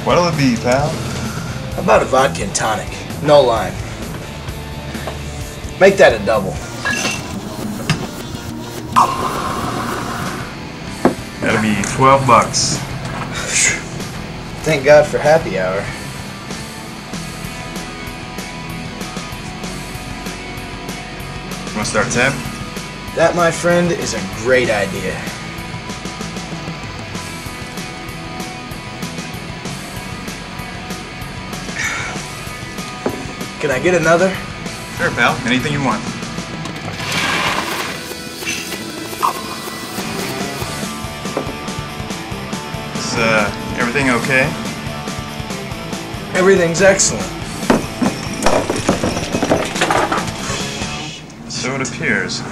What'll it be, pal? How about a vodka and tonic? No lime. Make that a double. That'll be $12. Thank God for happy hour. You wanna start a tab? That, my friend, is a great idea. Can I get another? Sure, pal. Anything you want. Is, everything okay? Everything's excellent. So it appears.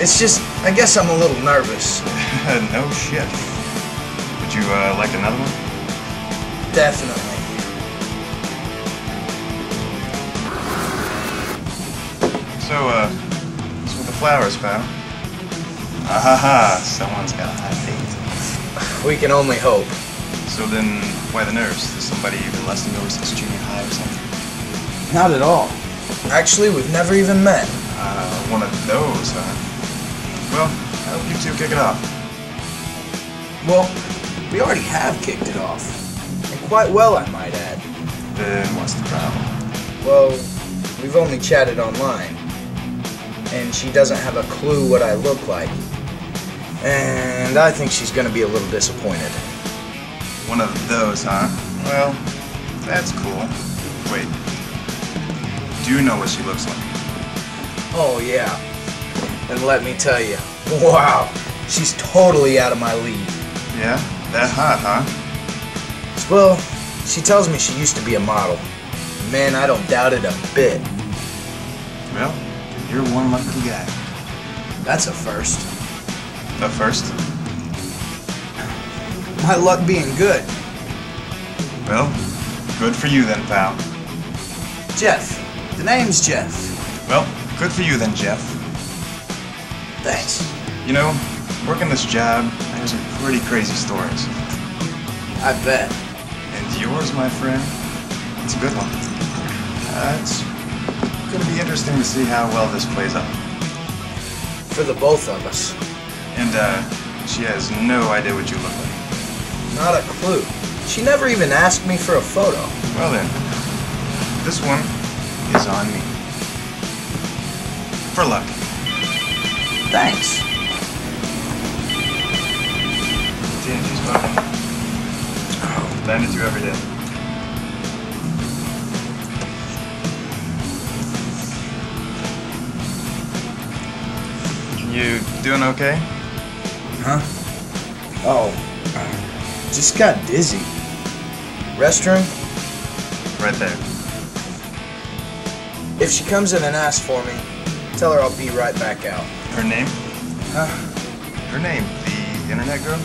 It's just, I guess I'm a little nervous. No shit. Would you, like another one? Definitely. So, what's with the flowers, pal? Someone's got a hot date. We can only hope. So then, why the nerves? Is somebody you've been lusting over since junior high or something? Not at all. Actually, we've never even met. One of those, huh? Well, I hope you two kick it off. Well, we already have kicked it off. And quite well, I might add. Then what's the problem? Well, we've only chatted online. And she doesn't have a clue what I look like. And I think she's gonna be a little disappointed. One of those, huh? Well, that's cool. Wait. Do you know what she looks like? Oh, yeah. And let me tell you, wow, she's totally out of my league. Yeah? That hot, huh? Well, she tells me she used to be a model. Man, I don't doubt it a bit. Well, you're one lucky guy. That's a first. A first? My luck being good. Well, good for you then, pal. Jeff. The name's Jeff. Well, good for you then, Jeff. Thanks. You know, working this job, I hear some pretty crazy stories. I bet. And yours, my friend, it's a good one. It's gonna be interesting to see how well this plays out. For the both of us. And, she has no idea what you look like. Not a clue. She never even asked me for a photo. Well then, this one is on me. For luck. Thanks. TNG's phone. Lend it to you every day. You doing okay? Huh? Oh, just got dizzy. Restroom? Right there. If she comes in and asks for me, tell her I'll be right back out. Her name? Huh? Her name, the internet girl?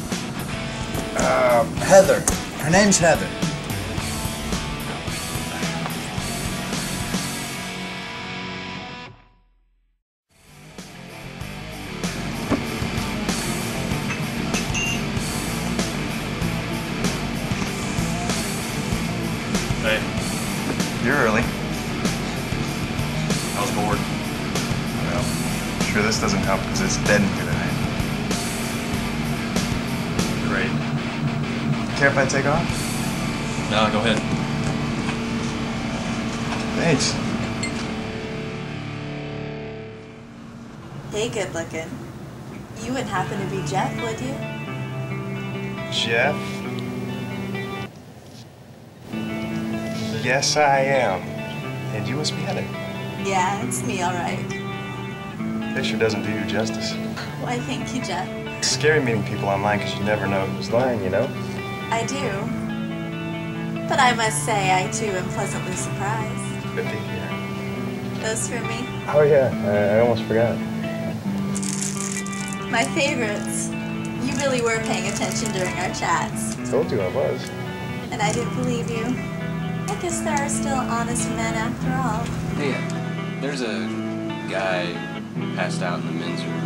Heather. Her name's Heather. Hey. You're early. I was bored. Well, sure this doesn't help because it's dead in here tonight. Great. Care if I take off? No, go ahead. Thanks. Hey, good looking. You wouldn't happen to be Jeff, would you? Jeff? Yes, I am. And you must be Heather. Yeah, it's me, all right. Picture doesn't do you justice. Why, thank you, Jeff. It's scary meeting people online because you never know who's lying, you know? I do. But I must say, I too am pleasantly surprised. Good to hear. Those for me? Oh yeah, I almost forgot. My favorites. You really were paying attention during our chats. Told you I was. And I didn't believe you. I guess there are still honest men after all. Hey, there's a guy passed out in the men's room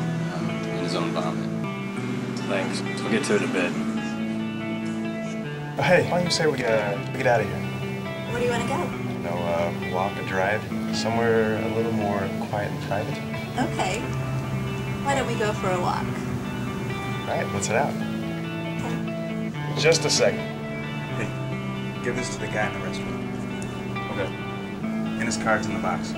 in his own vomit. Thanks. We'll get to it in a bit. Hey, why don't you say we get out of here? Where do you want to go? You know, walk or drive somewhere a little more quiet and private. Okay. Why don't we go for a walk? All right, let's head out. Just a second. Hey, give this to the guy in the restaurant. Okay. And his card's in the box.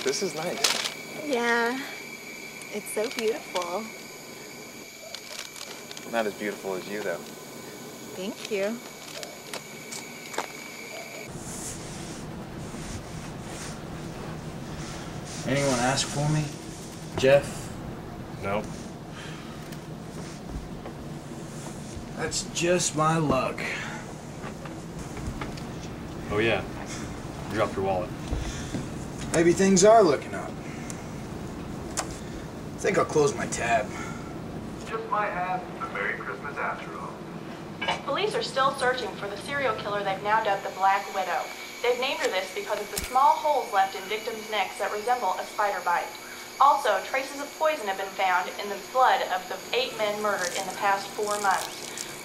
This is nice. Yeah. It's so beautiful. Not as beautiful as you, though. Thank you. Anyone ask for me? Jeff? Nope. That's just my luck. Oh yeah, you dropped your wallet. Maybe things are looking up. I think I'll close my tab. Just might have a Merry Christmas after all. Police are still searching for the serial killer they've now dubbed the Black Widow. They've named her this because of the small holes left in victims' necks that resemble a spider bite. Also, traces of poison have been found in the blood of the 8 men murdered in the past 4 months.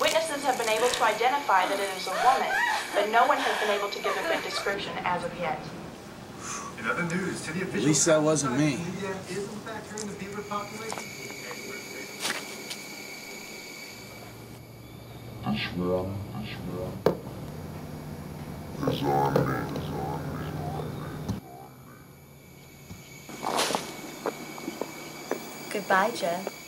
Witnesses have been able to identify that it is a woman, but no one has been able to give a good description as of yet. In other news, city officials... At least that wasn't me. Media is in fact hurting the beaver population. This one is on me. Goodbye, Jeff.